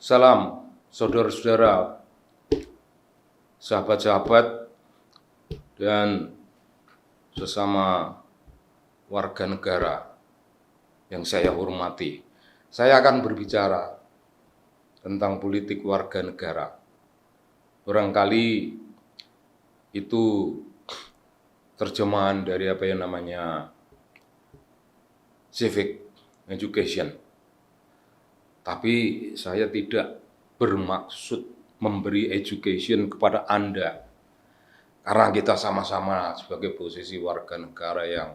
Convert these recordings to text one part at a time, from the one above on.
Salam, saudara-saudara, sahabat-sahabat, dan sesama warga negara yang saya hormati. Saya akan berbicara tentang politik warga negara. Barangkali itu terjemahan dari apa yang namanya civic education. Tapi saya tidak bermaksud memberi education kepada Anda, karena kita sama-sama sebagai posisi warga negara yang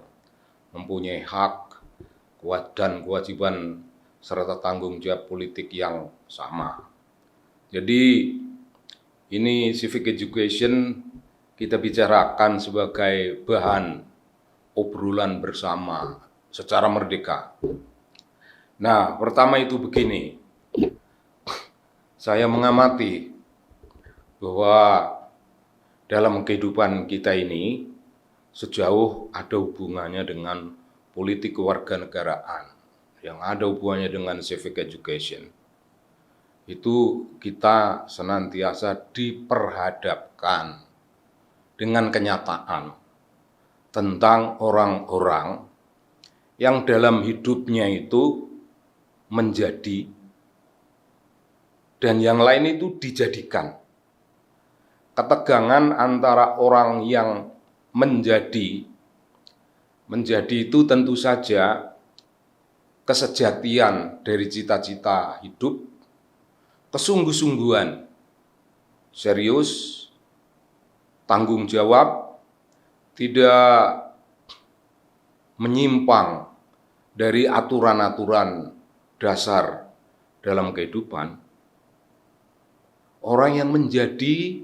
mempunyai hak dan kewajiban serta tanggung jawab politik yang sama. Jadi ini civic education kita bicarakan sebagai bahan obrolan bersama secara merdeka. Nah, pertama itu begini, saya mengamati bahwa dalam kehidupan kita ini sejauh ada hubungannya dengan politik kewarganegaraan, yang ada hubungannya dengan civic education, itu kita senantiasa diperhadapkan dengan kenyataan tentang orang-orang yang dalam hidupnya itu menjadi, dan yang lain itu dijadikan. Ketegangan antara orang yang menjadi itu tentu saja kesejatian dari cita-cita hidup, kesungguh-sungguhan, serius, tanggung jawab, tidak menyimpang dari aturan-aturan dasar dalam kehidupan. Orang yang menjadi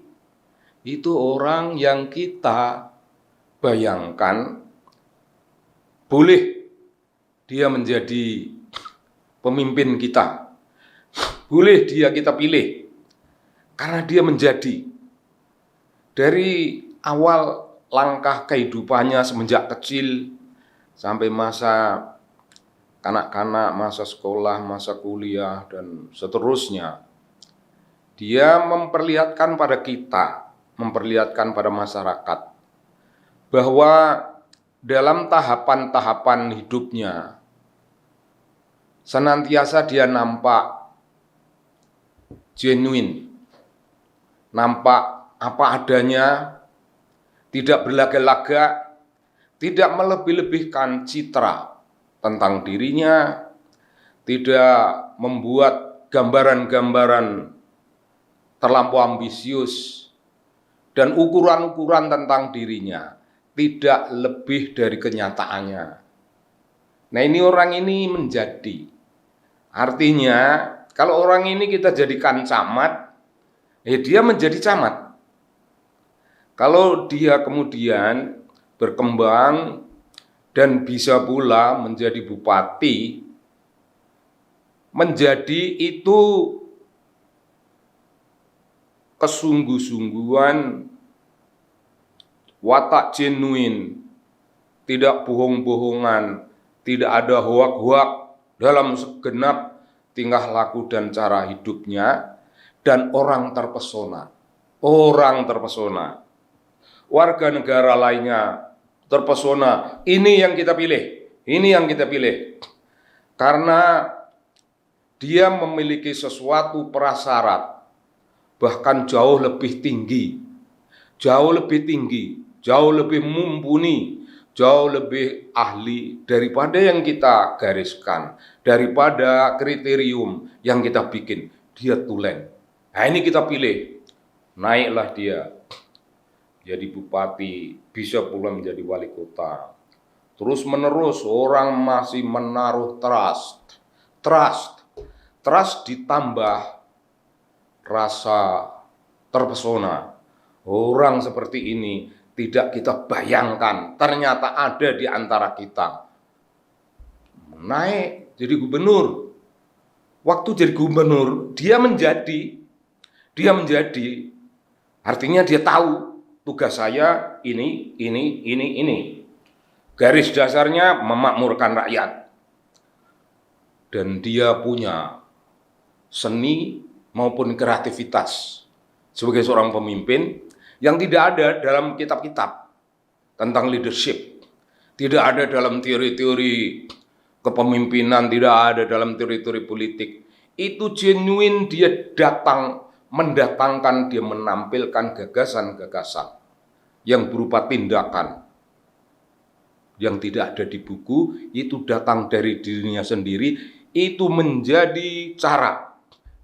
itu orang yang kita bayangkan boleh dia menjadi pemimpin kita, boleh dia kita pilih, karena dia menjadi. Dari awal langkah kehidupannya semenjak kecil sampai masa kanak-kanak, masa sekolah, masa kuliah, dan seterusnya, dia memperlihatkan pada kita, memperlihatkan pada masyarakat, bahwa dalam tahapan-tahapan hidupnya, senantiasa dia nampak genuine, nampak apa adanya, tidak berlaga-laga, tidak melebih-lebihkan citra tentang dirinya, tidak membuat gambaran-gambaran terlampau ambisius, dan ukuran-ukuran tentang dirinya tidak lebih dari kenyataannya. Nah, ini orang ini menjadi. Artinya, kalau orang ini kita jadikan camat, dia menjadi camat. Kalau dia kemudian berkembang dan bisa pula menjadi bupati, menjadi itu kesungguh-sungguhan, watak genuine, tidak bohong-bohongan, tidak ada hoak-hoak dalam segenap tingkah laku dan cara hidupnya, dan orang terpesona. Warga negara lainnya terpesona, ini yang kita pilih, karena dia memiliki sesuatu prasyarat, bahkan jauh lebih tinggi, jauh lebih mumpuni, jauh lebih ahli daripada yang kita gariskan, daripada kriterium yang kita bikin. Dia tulen. Nah, ini kita pilih, naiklah dia jadi bupati, bisa pula menjadi wali kota. Terus menerus orang masih menaruh trust ditambah rasa terpesona. Orang seperti ini tidak kita bayangkan, ternyata ada di antara kita. Naik jadi gubernur. Waktu jadi gubernur, dia menjadi. Artinya dia tahu tugas saya ini. Garis dasarnya memakmurkan rakyat. Dan dia punya seni maupun kreativitas sebagai seorang pemimpin yang tidak ada dalam kitab-kitab tentang leadership, tidak ada dalam teori-teori kepemimpinan, tidak ada dalam teori-teori politik. Itu genuine, dia mendatangkan, dia menampilkan gagasan-gagasan yang berupa tindakan yang tidak ada di buku, itu datang dari dirinya sendiri, itu menjadi cara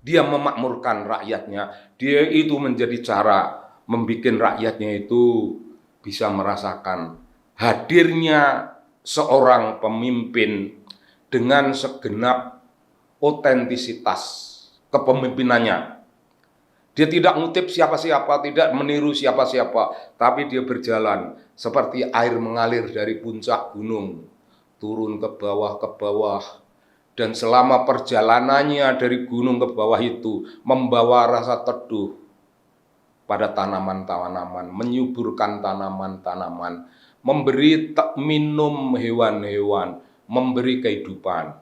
dia memakmurkan rakyatnya, dia itu menjadi cara membuat rakyatnya itu bisa merasakan hadirnya seorang pemimpin dengan segenap otentisitas kepemimpinannya. Dia tidak ngutip siapa-siapa, tidak meniru siapa-siapa, tapi dia berjalan seperti air mengalir dari puncak gunung, turun ke bawah, dan selama perjalanannya dari gunung ke bawah itu membawa rasa teduh pada tanaman-tanaman, menyuburkan tanaman-tanaman, memberi minum hewan-hewan, memberi kehidupan.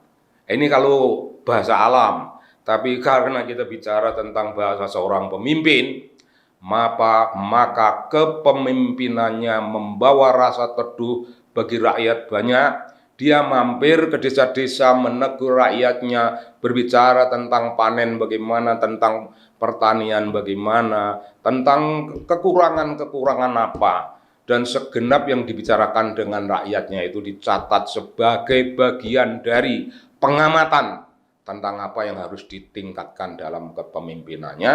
Ini kalau bahasa alam, tapi karena kita bicara tentang bahasa seorang pemimpin, maka kepemimpinannya membawa rasa teduh bagi rakyat banyak. Dia mampir ke desa-desa, menegur rakyatnya, berbicara tentang panen bagaimana, tentang pertanian bagaimana, tentang kekurangan-kekurangan apa. Dan segenap yang dibicarakan dengan rakyatnya itu dicatat sebagai bagian dari pengamatan tentang apa yang harus ditingkatkan dalam kepemimpinannya.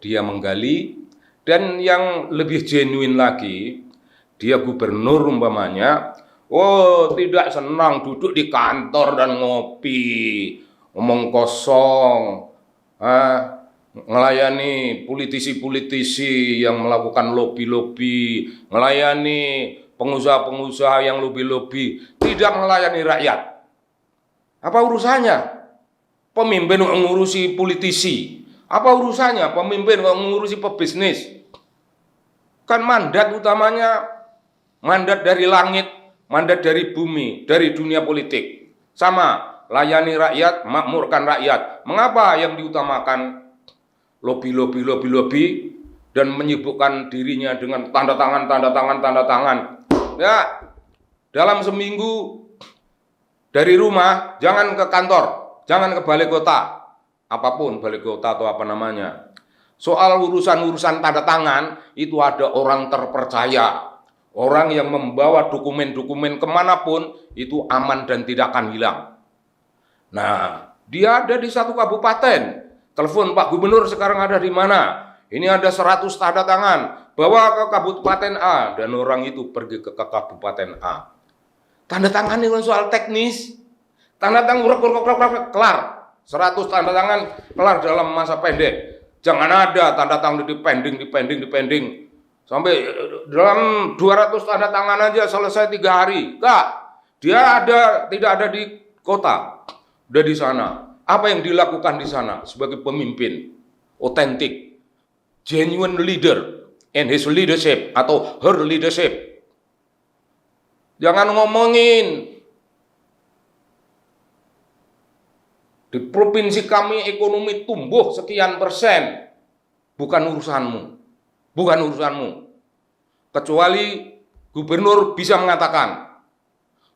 Dia menggali, dan yang lebih genuine lagi, dia gubernur umpamanya, tidak senang duduk di kantor dan ngopi, ngomong kosong, melayani politisi-politisi yang melakukan lobby-lobby, melayani pengusaha-pengusaha yang lobby-lobby, tidak melayani rakyat. Apa urusannya pemimpin mengurusi politisi? Apa urusannya pemimpin mengurusi pebisnis? Kan mandat utamanya, mandat dari langit, mandat dari bumi, dari dunia politik. Sama, layani rakyat, makmurkan rakyat. Mengapa yang diutamakan lobby dan menyibukkan dirinya dengan tanda tangan? Ya, dalam seminggu dari rumah, jangan ke kantor, jangan ke balai kota, apapun balai kota atau apa namanya. Soal urusan-urusan tanda tangan, itu ada orang terpercaya. Orang yang membawa dokumen-dokumen kemanapun, itu aman dan tidak akan hilang. Nah, dia ada di satu kabupaten. Telepon, Pak Gubernur sekarang ada di mana? Ini ada 100 tanda tangan. Bawa ke kabupaten A. Dan orang itu pergi ke kabupaten A. Tanda tangan ini soal teknis. Tanda tangan kelar. 100 tanda tangan kelar dalam masa pendek. Jangan ada tanda tangan dipending. Sampai dalam 200 tanda tangan aja selesai 3 hari. Enggak. Dia tidak ada di kota. Udah di sana. Apa yang dilakukan di sana sebagai pemimpin otentik, genuine leader and his leadership atau her leadership. Jangan ngomongin di provinsi kami ekonomi tumbuh sekian persen. Bukan urusanmu. Kecuali gubernur bisa mengatakan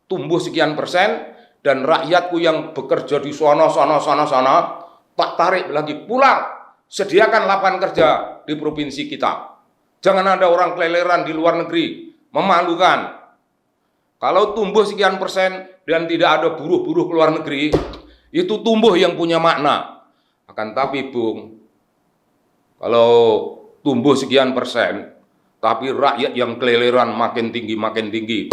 tumbuh sekian persen dan rakyatku yang bekerja di sana tak tarik lagi pulang. Sediakan lapangan kerja di provinsi kita. Jangan ada orang keleleran di luar negeri, memalukan. Kalau tumbuh sekian persen dan tidak ada buruh-buruh ke luar negeri, itu tumbuh yang punya makna. Akan tapi Bung, kalau tumbuh sekian persen, tapi rakyat yang keleleran makin tinggi.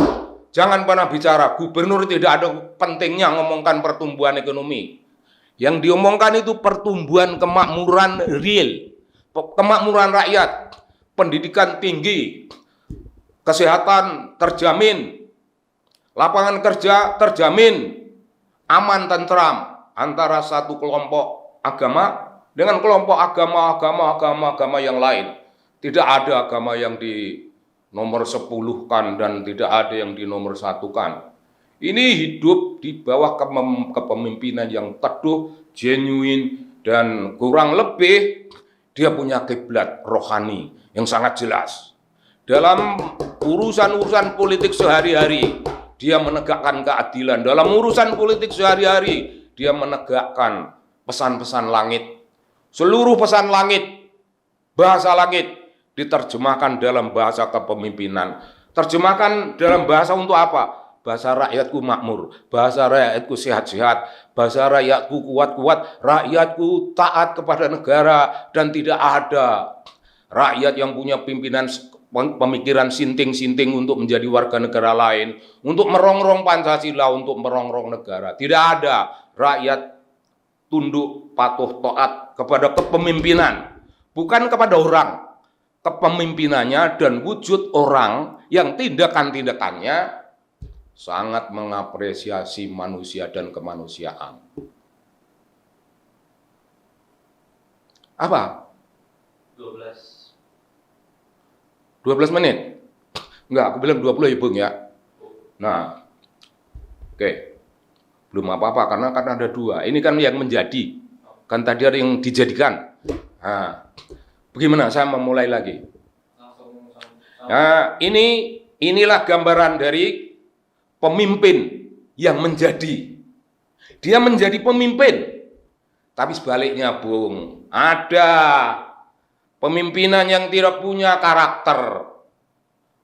Jangan pernah bicara, gubernur tidak ada pentingnya ngomongkan pertumbuhan ekonomi. Yang diomongkan itu pertumbuhan kemakmuran real, kemakmuran rakyat, pendidikan tinggi, kesehatan terjamin, lapangan kerja terjamin, aman tentram antara satu kelompok agama dengan kelompok agama yang lain. Tidak ada agama yang di nomor 10-kan dan tidak ada yang di nomor 1-kan. Ini hidup di bawah kepemimpinan yang teduh, genuine, dan kurang lebih dia punya kiblat rohani yang sangat jelas. Dalam urusan-urusan politik sehari-hari, dia menegakkan keadilan. Dalam urusan politik sehari-hari, dia menegakkan pesan-pesan langit. Seluruh pesan langit, bahasa langit, diterjemahkan dalam bahasa kepemimpinan. Terjemahkan dalam bahasa untuk apa? Bahasa rakyatku makmur, bahasa rakyatku sehat-sehat, bahasa rakyatku kuat-kuat, rakyatku taat kepada negara, dan tidak ada rakyat yang punya pemikiran sinting-sinting untuk menjadi warga negara lain, untuk merongrong Pancasila, untuk merongrong negara. Tidak ada. Rakyat tunduk, patuh, taat kepada kepemimpinan, bukan kepada orang. Kepemimpinannya dan wujud orang yang tindakan-tindakannya sangat mengapresiasi manusia dan kemanusiaan. Apa? 12 menit? Enggak, aku bilang 20 ya Bung ya. Nah, oke. Belum apa-apa, karena kan ada dua. Ini kan yang menjadi. Kan tadi ada yang dijadikan. Nah, bagaimana saya memulai lagi? Nah, inilah gambaran dari pemimpin yang menjadi. Dia menjadi pemimpin. Tapi sebaliknya, Bung, ada pemimpinan yang tidak punya karakter.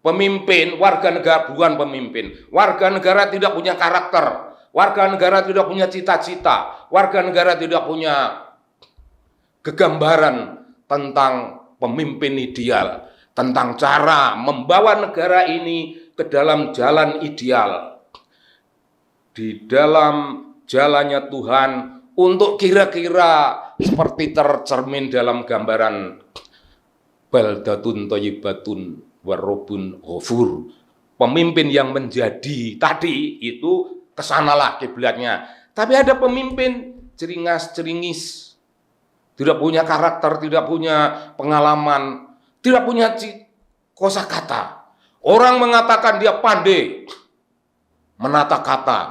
Pemimpin, warga negara bukan pemimpin. Warga negara tidak punya karakter. Warga negara tidak punya cita-cita. Warga negara tidak punya kegambaran tentang pemimpin ideal. Tentang cara membawa negara ini ke dalam jalan ideal. Di dalam jalannya Tuhan untuk kira-kira seperti tercermin dalam gambaran baldatun thayyibatun warobun ghafur. Pemimpin yang menjadi tadi itu kesanalah kiblatnya. Tapi ada pemimpin ceringas-ceringis, tidak punya karakter, tidak punya pengalaman, tidak punya kosakata. Orang mengatakan dia pandai menata kata.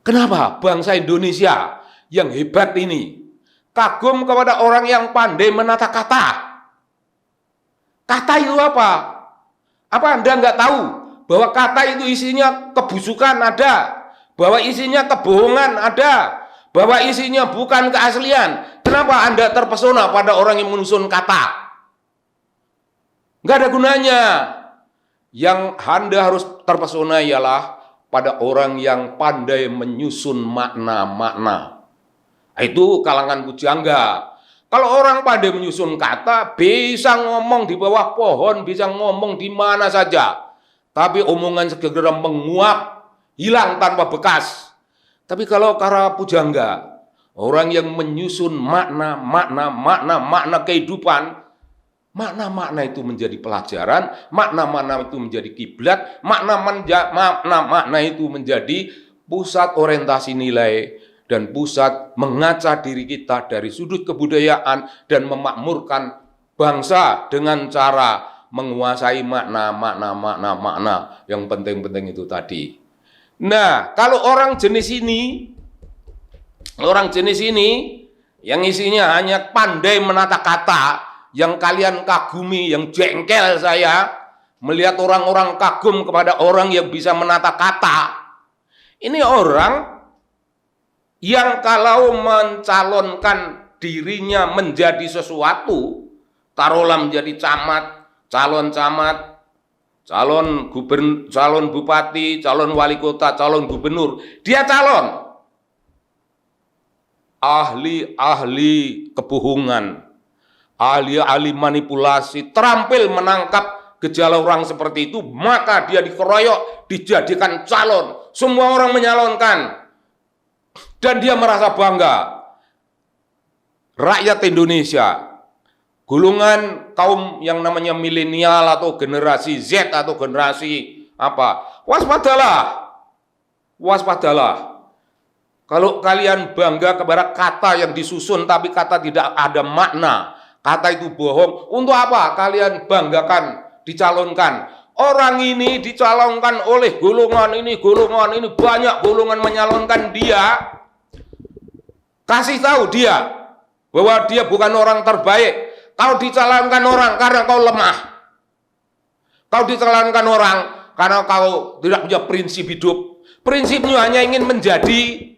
Kenapa bangsa Indonesia yang hebat ini kagum kepada orang yang pandai menata kata? Kata itu apa? Apa Anda nggak tahu bahwa kata itu isinya kebusukan ada, bahwa isinya kebohongan ada, bahwa isinya bukan keaslian? Kenapa Anda terpesona pada orang yang menyusun kata? Nggak ada gunanya. Yang Anda harus terpesona ialah pada orang yang pandai menyusun makna-makna. Itu kalangan pujangga. Kalau orang pandai menyusun kata, bisa ngomong di bawah pohon, bisa ngomong di mana saja. Tapi omongan segera menguap, hilang tanpa bekas. Tapi kalau para pujangga, orang yang menyusun makna kehidupan, makna-makna itu menjadi pelajaran, makna-makna itu menjadi kiblat, makna-makna itu menjadi pusat orientasi nilai dan pusat mengaca diri kita dari sudut kebudayaan dan memakmurkan bangsa dengan cara menguasai makna yang penting-penting itu tadi. Nah, kalau orang jenis ini yang isinya hanya pandai menata kata, yang kalian kagumi, yang jengkel saya melihat orang-orang kagum kepada orang yang bisa menata kata. Ini orang yang kalau mencalonkan dirinya menjadi sesuatu, taruhlah menjadi camat, calon bupati, calon wali kota, calon gubernur, dia calon. Ahli kebohongan, ahli manipulasi, terampil menangkap gejala orang seperti itu, maka dia dikeroyok, dijadikan calon. Semua orang menyalonkan. Dan dia merasa bangga. Rakyat Indonesia, golongan kaum yang namanya milenial atau generasi Z atau generasi apa, waspadalah. Kalau kalian bangga kepada kata yang disusun tapi kata tidak ada makna, kata itu bohong, untuk apa kalian banggakan dicalonkan? Orang ini dicalonkan oleh golongan ini, banyak golongan menyalonkan dia. Kasih tahu dia bahwa dia bukan orang terbaik. Kau dicalonkan orang karena kau lemah. Kau dicalonkan orang karena kau tidak punya prinsip hidup. Prinsipmu hanya ingin menjadi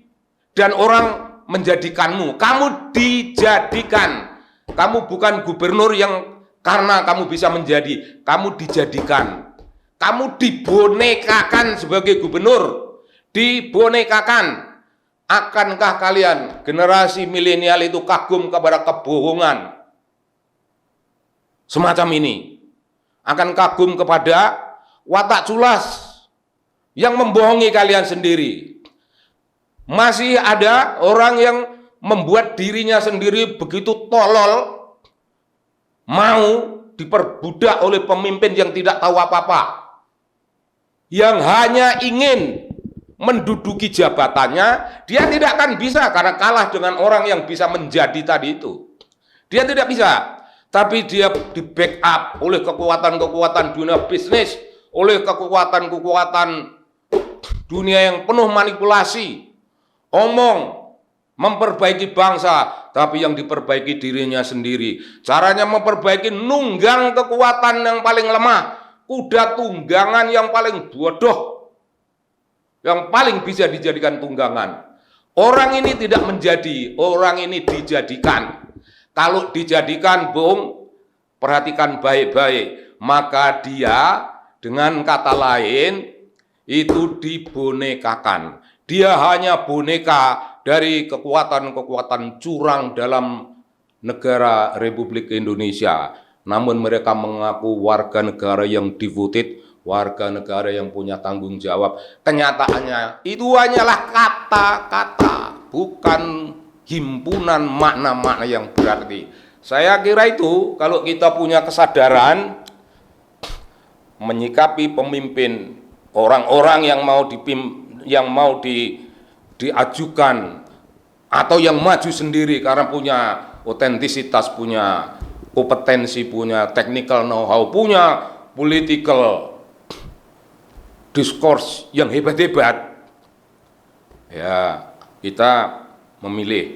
dan orang menjadikanmu. Kamu dijadikan. Kamu bukan gubernur yang karena kamu bisa menjadi. Kamu dijadikan. Kamu dibonekakan sebagai gubernur. Dibonekakan. Akankah kalian generasi milenial itu kagum kepada kebohongan semacam ini? Akan kagum kepada watak culas yang membohongi kalian sendiri. Masih ada orang yang membuat dirinya sendiri begitu tolol, mau diperbudak oleh pemimpin yang tidak tahu apa-apa, yang hanya ingin menduduki jabatannya. Dia tidak akan bisa karena kalah dengan orang yang bisa menjadi tadi itu. Dia tidak bisa, tapi dia di backup oleh kekuatan-kekuatan dunia bisnis, oleh kekuatan-kekuatan dunia yang penuh manipulasi, omong, memperbaiki bangsa, tapi yang diperbaiki dirinya sendiri. Caranya memperbaiki, nunggang kekuatan yang paling lemah, kuda tunggangan yang paling bodoh, yang paling bisa dijadikan tunggangan. Orang ini tidak menjadi, orang ini dijadikan. Kalau dijadikan, Bung, perhatikan baik-baik, maka dia dengan kata lain itu dibonekakan. Dia hanya boneka dari kekuatan-kekuatan curang dalam negara Republik Indonesia. Namun mereka mengaku warga negara yang devoted, warga negara yang punya tanggung jawab. Kenyataannya itu hanyalah kata-kata, bukan himpunan makna-makna yang berarti. Saya kira itu kalau kita punya kesadaran menyikapi pemimpin, orang-orang yang mau diajukan atau yang maju sendiri karena punya otentisitas, punya kompetensi, punya technical know-how, punya political discourse yang hebat-hebat, ya kita memilih